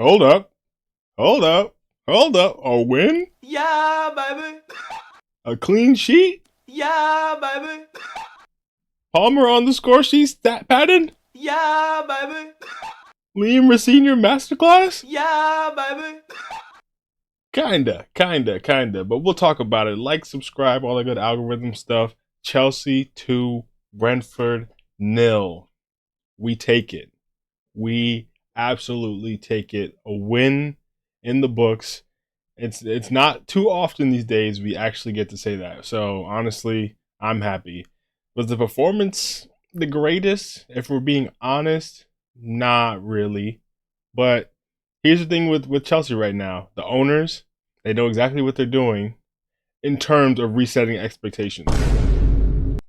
Hold up. Hold up. Hold up. A win? Yeah, baby. A clean sheet? Yeah, baby. Palmer on the score sheet stat pattern? Yeah, baby. Liam Rosenior masterclass? Yeah, baby. Kinda. But we'll talk about it. Like, subscribe, all that good algorithm stuff. Chelsea 2, Brentford 0. We take it. We absolutely take it. A win in the books. It's not too often these days we actually get to say that. So honestly, I'm happy. Was the performance the greatest? If we're being honest, not really. But here's the thing with Chelsea right now. The owners, they know exactly what they're doing in terms of resetting expectations.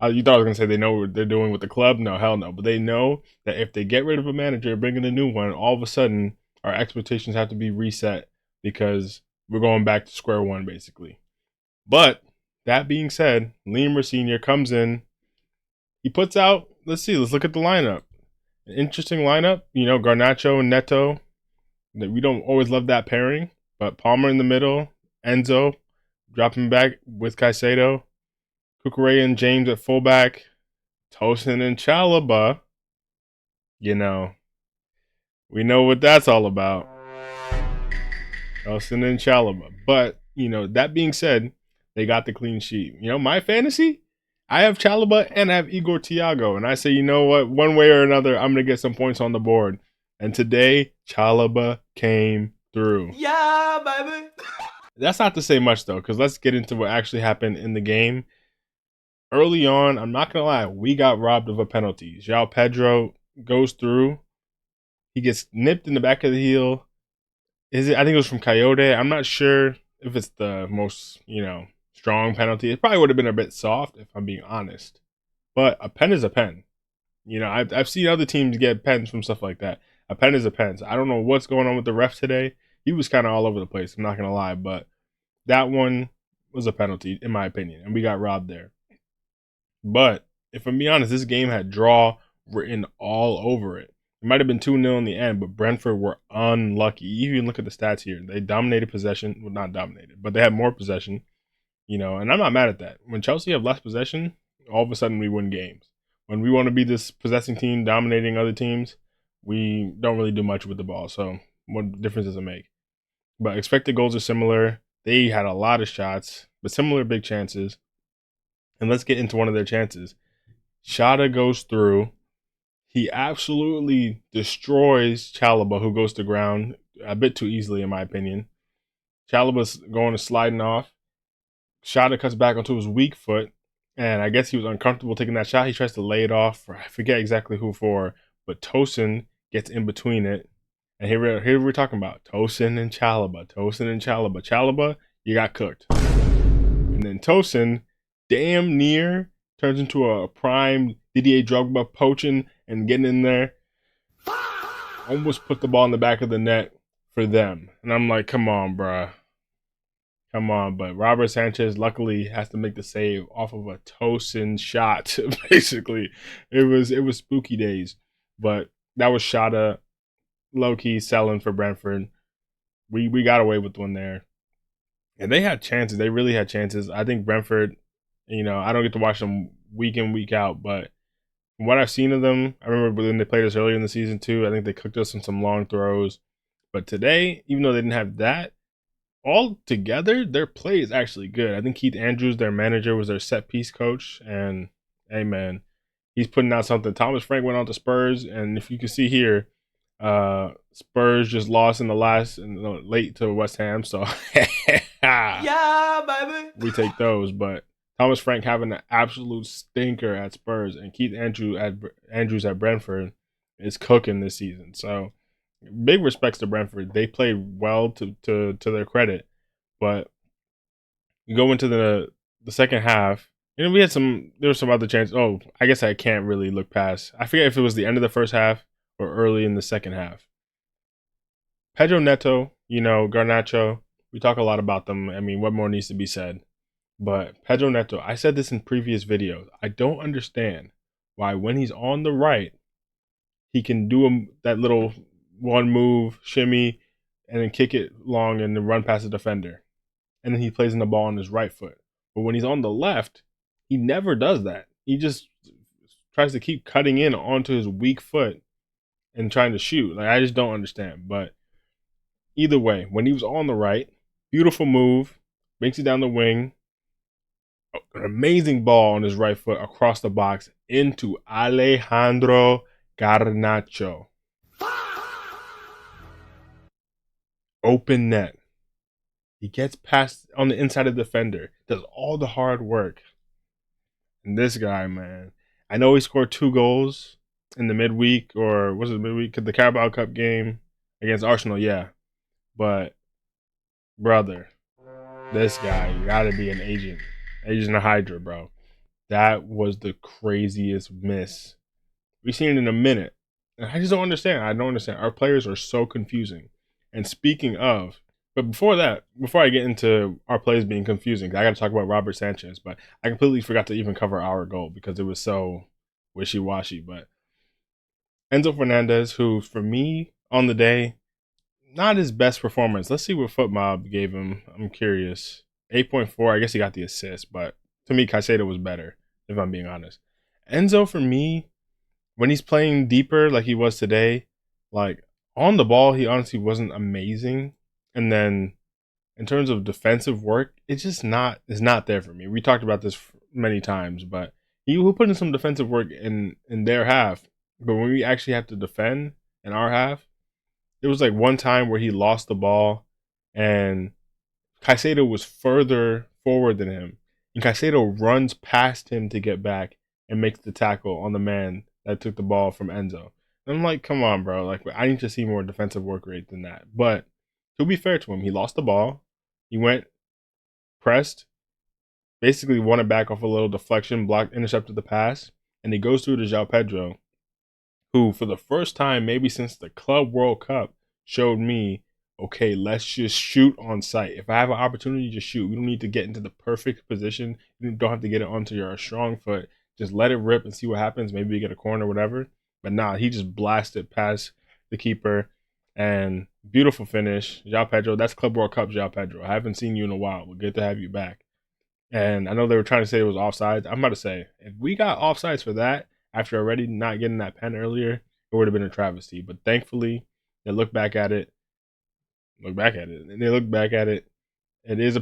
You thought I was going to say they know what they're doing with the club? No, hell no. But they know that if they get rid of a manager, bring in a new one, all of a sudden our expectations have to be reset because we're going back to square one, basically. But that being said, Liam Rosenior comes in. He puts out, let's look at the lineup. An interesting lineup. Garnacho and Neto. We don't always love that pairing, but Palmer in the middle, Enzo dropping back with Caicedo, Cucurella and James at fullback, Tosin and Chalaba. We know what that's all about. Tosin and Chalaba. But, that being said, they got the clean sheet. My fantasy, I have Chalaba and I have Igor Thiago. And I say, you know what? One way or another, I'm going to get some points on the board. And today, Chalaba came through. Yeah, baby. That's not to say much, though, because let's get into what actually happened in the game. Early on, I'm not going to lie, we got robbed of a penalty. João Pedro goes through. He gets nipped in the back of the heel. I think it was from Coyote. I'm not sure if it's the most, strong penalty. It probably would have been a bit soft, if I'm being honest. But a pen is a pen. I've seen other teams get pens from stuff like that. A pen is a pen. So I don't know what's going on with the ref today. He was kind of all over the place. I'm not going to lie. But that one was a penalty, in my opinion. And we got robbed there. But if I'm being honest, this game had draw written all over it. It might have been 2-0 in the end, but Brentford were unlucky. You even look at the stats here. They dominated possession. Well, not dominated, but they had more possession. And I'm not mad at that. When Chelsea have less possession, all of a sudden we win games. When we want to be this possessing team dominating other teams, we don't really do much with the ball. So what difference does it make? But expected goals are similar. They had a lot of shots, but similar big chances. And let's get into one of their chances. Schade goes through. He absolutely destroys Chalaba, who goes to ground a bit too easily, in my opinion. Chalaba's going to sliding off. Schade cuts back onto his weak foot, and I guess he was uncomfortable taking that shot. He tries to lay it off. I forget exactly who for, but Tosin gets in between it. And here we're talking about Tosin and Chalaba. Chalaba, you got cooked. And then Tosin damn near turns into a prime Didier Drogba poaching and getting in there. Almost put the ball in the back of the net for them. And I'm like, come on, bruh. Come on. But Robert Sanchez luckily has to make the save off of a Tosin shot. Basically, it was spooky days. But that was Schade low-key selling for Brentford. We got away with one there. And they had chances. They really had chances. I think Brentford, I don't get to watch them week in, week out, but from what I've seen of them, I remember when they played us earlier in the season too, I think they cooked us on some long throws. But today, even though they didn't have that, all together, their play is actually good. I think Keith Andrews, their manager, was their set piece coach. And, hey, man, he's putting out something. Thomas Frank went on to Spurs. And if you can see here, Spurs just lost in the late to West Ham. So, Yeah, baby. we take those. But Thomas Frank having an absolute stinker at Spurs and Keith Andrews at Brentford is cooking this season. So big respects to Brentford. They played well to their credit. But you go into the second half, there were some other chances. Oh, I guess I can't really look past. I forget if it was the end of the first half or early in the second half. Pedro Neto, Garnacho, we talk a lot about them. I mean, what more needs to be said? But Pedro Neto, I said this in previous videos. I don't understand why when he's on the right, he can do that little one move shimmy and then kick it long and then run past the defender. And then he plays in the ball on his right foot. But when he's on the left, he never does that. He just tries to keep cutting in onto his weak foot and trying to shoot. Like, I just don't understand. But either way, when he was on the right, beautiful move, makes it down the wing, an amazing ball on his right foot across the box into Alejandro Garnacho. Open net. He gets past on the inside of the defender, does all the hard work. And this guy, man, I know he scored 2 goals in the midweek, or was it midweek? The Carabao Cup game against Arsenal, yeah. But, brother, this guy gotta be an agent. Agent of Hydra, bro. That was the craziest miss we've seen it in a minute. And I just don't understand. I don't understand. Our players are so confusing. And speaking of, but before that, before I get into our plays being confusing, I got to talk about Robert Sanchez. But I completely forgot to even cover our goal because it was so wishy-washy. But Enzo Fernandez, who for me on the day, not his best performance. Let's see what FootMob gave him. I'm curious. 8.4. I guess he got the assist, but to me, Caicedo was better, if I'm being honest. Enzo, for me, when he's playing deeper like he was today, like on the ball, he honestly wasn't amazing. And then in terms of defensive work, it's not there for me. We talked about this many times, but he will put in some defensive work in their half. But when we actually have to defend in our half, there was like one time where he lost the ball and Caicedo was further forward than him. And Caicedo runs past him to get back and makes the tackle on the man that took the ball from Enzo. And I'm like, come on, bro. Like, I need to see more defensive work rate than that. But to be fair to him, he lost the ball. He went, pressed, basically won it back off a little deflection, blocked, intercepted the pass, and he goes through to João Pedro, who for the first time, maybe since the Club World Cup, showed me, okay, let's just shoot on sight. If I have an opportunity, just shoot. We don't need to get into the perfect position. You don't have to get it onto your strong foot. Just let it rip and see what happens. Maybe you get a corner or whatever. But nah, he just blasted past the keeper. And beautiful finish. João Pedro, that's Club World Cup, João Pedro. I haven't seen you in a while, but good to have you back. And I know they were trying to say it was offsides. I'm about to say, if we got offsides for that, after already not getting that pen earlier, it would have been a travesty. But thankfully, they look back at it. And they look back at it. It is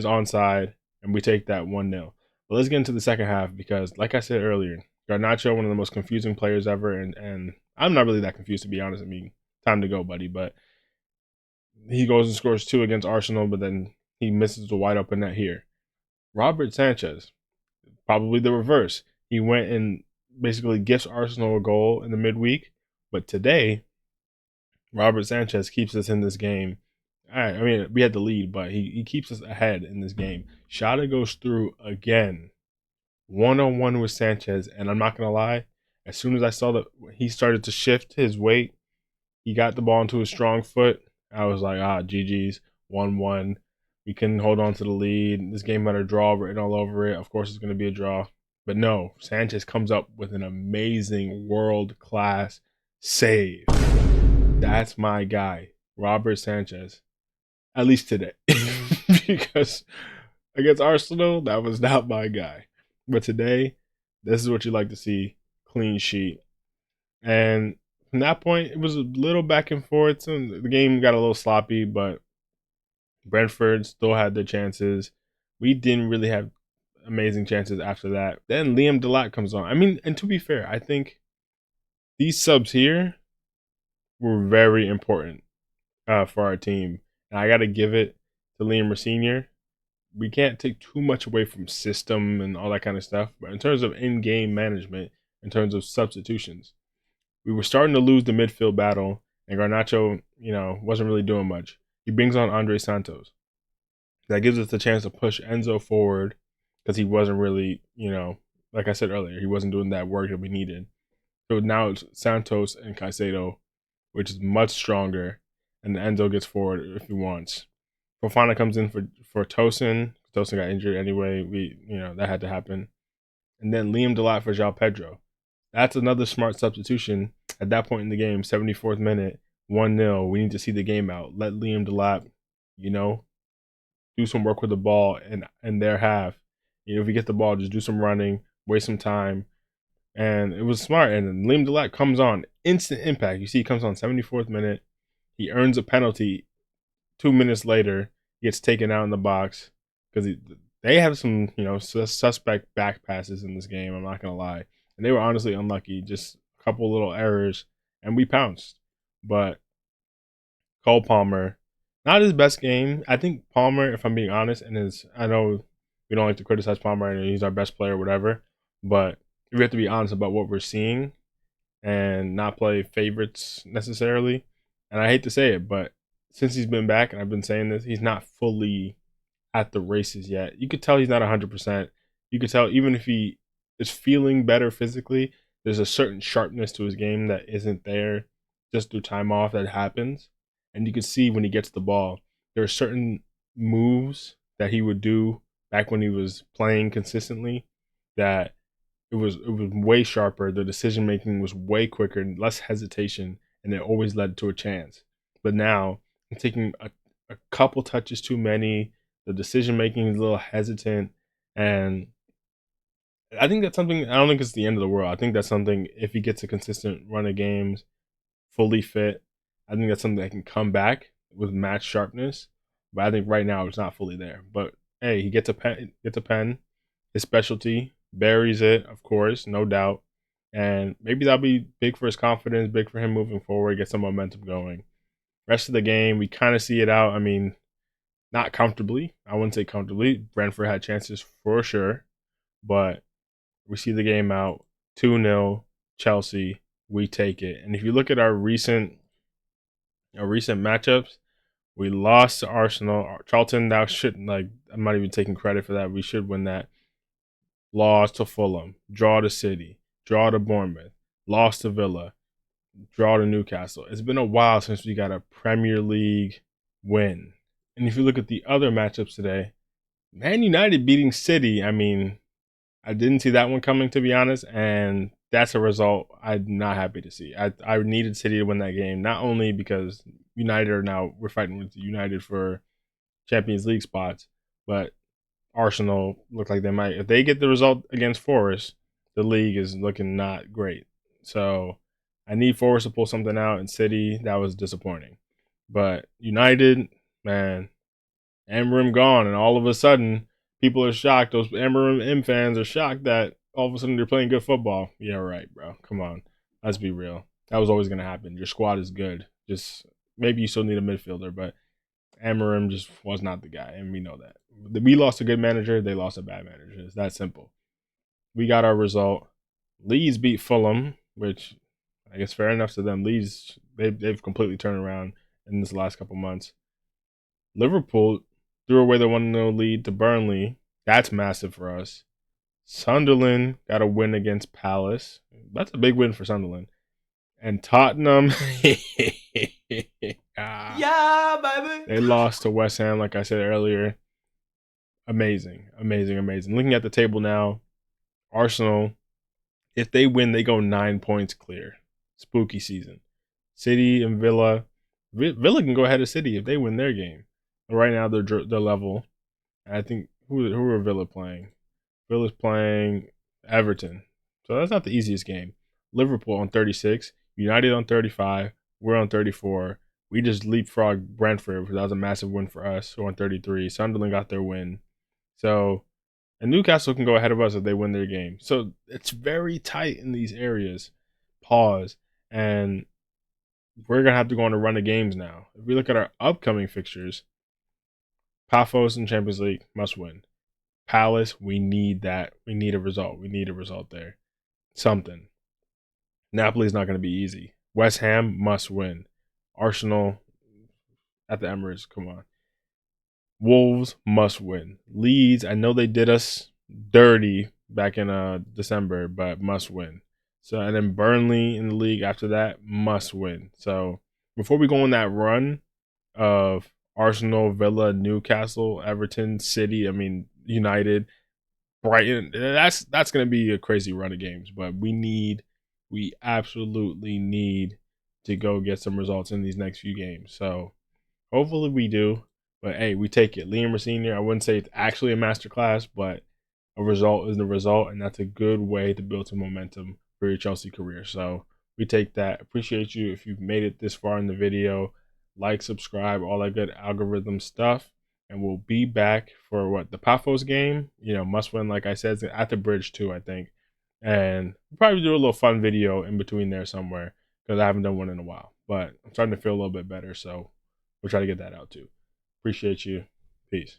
onside, and we take that 1-0. But let's get into the second half because, like I said earlier, Garnacho, one of the most confusing players ever, and I'm not really that confused, to be honest. I mean, time to go, buddy. But he goes and scores 2 against Arsenal, but then he misses the wide open net here. Robert Sanchez, probably the reverse. He went and basically gifts Arsenal a goal in the midweek, but today, Robert Sanchez keeps us in this game. I mean, we had the lead, but he keeps us ahead in this game. Schade goes through again, 1-on-1 with Sanchez, and I'm not going to lie, as soon as I saw that he started to shift his weight, he got the ball into his strong foot, I was like, GG's, 1-1. We can hold on to the lead. This game had a draw written all over it. Of course, it's going to be a draw. But no, Sanchez comes up with an amazing world-class save. That's my guy, Robert Sanchez. At least today. Because against Arsenal, that was not my guy. But today, this is what you like to see. Clean sheet. And from that point, it was a little back and forth. So the game got a little sloppy, but Brentford still had their chances. We didn't really have amazing chances after that. Then Liam Delap comes on. I mean, and to be fair, I think these subs here were very important for our team. And I got to give it to Liam Rosenior. We can't take too much away from system and all that kind of stuff. But in terms of in-game management, in terms of substitutions, we were starting to lose the midfield battle. And Garnacho, wasn't really doing much. He brings on Andre Santos. That gives us the chance to push Enzo forward because he wasn't really, like I said earlier, he wasn't doing that work that we needed. So now it's Santos and Caicedo, which is much stronger, and Enzo gets forward if he wants. Fofana comes in for Tosin. Tosin got injured anyway. That had to happen. And then Liam Delap for João Pedro. That's another smart substitution at that point in the game, 74th minute, 1-0. We need to see the game out. Let Liam Delap, you know, do some work with the ball in their half. You know, if you get the ball, just do some running, waste some time. And it was smart. And then Liam Delap comes on, instant impact. You see, he comes on 74th minute. He earns a penalty. 2 minutes later, he gets taken out in the box because they have some, suspect back passes in this game. I'm not gonna lie, and they were honestly unlucky. Just a couple little errors, and we pounced. But Cole Palmer, not his best game. I think Palmer, if I'm being honest, I know we don't like to criticize Palmer and he's our best player, or whatever. But we have to be honest about what we're seeing and not play favorites necessarily. And I hate to say it, but since he's been back, and I've been saying this, he's not fully at the races yet. You could tell he's not 100%. You could tell even if he is feeling better physically, there's a certain sharpness to his game that isn't there just through time off that happens. And you could see when he gets the ball, there are certain moves that he would do back when he was playing consistently that it was way sharper. The decision making was way quicker, less hesitation, and it always led to a chance. But now, taking a couple touches too many, the decision making is a little hesitant, and I think that's something. I don't think it's the end of the world. I think that's something if he gets a consistent run of games, fully fit, I think that's something that can come back with match sharpness. But I think right now it's not fully there. But hey, he gets a pen, his specialty, buries it, of course, no doubt. And maybe that'll be big for his confidence, big for him moving forward, get some momentum going. Rest of the game, we kind of see it out. I mean, not comfortably. I wouldn't say comfortably. Brentford had chances for sure, but we see the game out 2-0 Chelsea. We take it. And if you look at our recent matchups, we lost to Arsenal. Charlton, that shouldn't, I'm not even taking credit for that. We should win that. Lost to Fulham, draw to City, draw to Bournemouth, lost to Villa, draw to Newcastle. It's been a while since we got a Premier League win. And if you look at the other matchups today, Man United beating City, I mean, I didn't see that one coming, to be honest, and that's a result I'm not happy to see. I needed City to win that game, not only because we're fighting with United for Champions League spots, but Arsenal look like they might. If they get the result against Forest, the league is looking not great. So I need Forest to pull something out. In City, that was disappointing. But United, man, Amarim gone, and all of a sudden, people are shocked. Those Amarim M fans are shocked that all of a sudden they're playing good football. Yeah, right, bro. Come on. Let's be real. That was always going to happen. Your squad is good. Just maybe you still need a midfielder, but Amarim just was not the guy, and we know that. We lost a good manager. They lost a bad manager. It's that simple. We got our result. Leeds beat Fulham, which I guess fair enough to them. Leeds, they've completely turned around in this last couple months. Liverpool threw away the 1-0 lead to Burnley. That's massive for us. Sunderland got a win against Palace. That's a big win for Sunderland. And Tottenham, Yeah, baby. they lost to West Ham, like I said earlier. Amazing. Looking at the table now, Arsenal, if they win, they go 9 points clear. Spooky season. City and Villa can go ahead of City if they win their game. Right now, they're level. And I think who are Villa playing? Villa's playing Everton. So that's not the easiest game. Liverpool on 36, United on 35, we're on 34. We just leapfrogged Brentford, that was a massive win for us. We're on 33. Sunderland got their win. So, and Newcastle can go ahead of us if they win their game. So it's very tight in these areas. Pause. And we're going to have to go on a run of games now. If we look at our upcoming fixtures, Paphos in Champions League, must win. Palace, we need that. We need a result. We need a result there. Something. Napoli's not going to be easy. West Ham, must win. Arsenal at the Emirates, come on. Wolves, must win. Leeds, I know they did us dirty back in December, but must win. So, and then Burnley in the league after that, must win. So before we go on that run of Arsenal, Villa, Newcastle, Everton, City, United, Brighton, that's going to be a crazy run of games. But we absolutely need to go get some results in these next few games. So hopefully we do. But hey, we take it. Liam Rosenior, I wouldn't say it's actually a masterclass, but a result is the result, and that's a good way to build some momentum for your Chelsea career. So we take that. Appreciate you if you've made it this far in the video. Like, subscribe, all that good algorithm stuff. And we'll be back for what, the Paphos game? You know, must win, like I said, it's at the bridge too, I think. And we'll probably do a little fun video in between there somewhere because I haven't done one in a while. But I'm starting to feel a little bit better, so we'll try to get that out too. Appreciate you. Peace.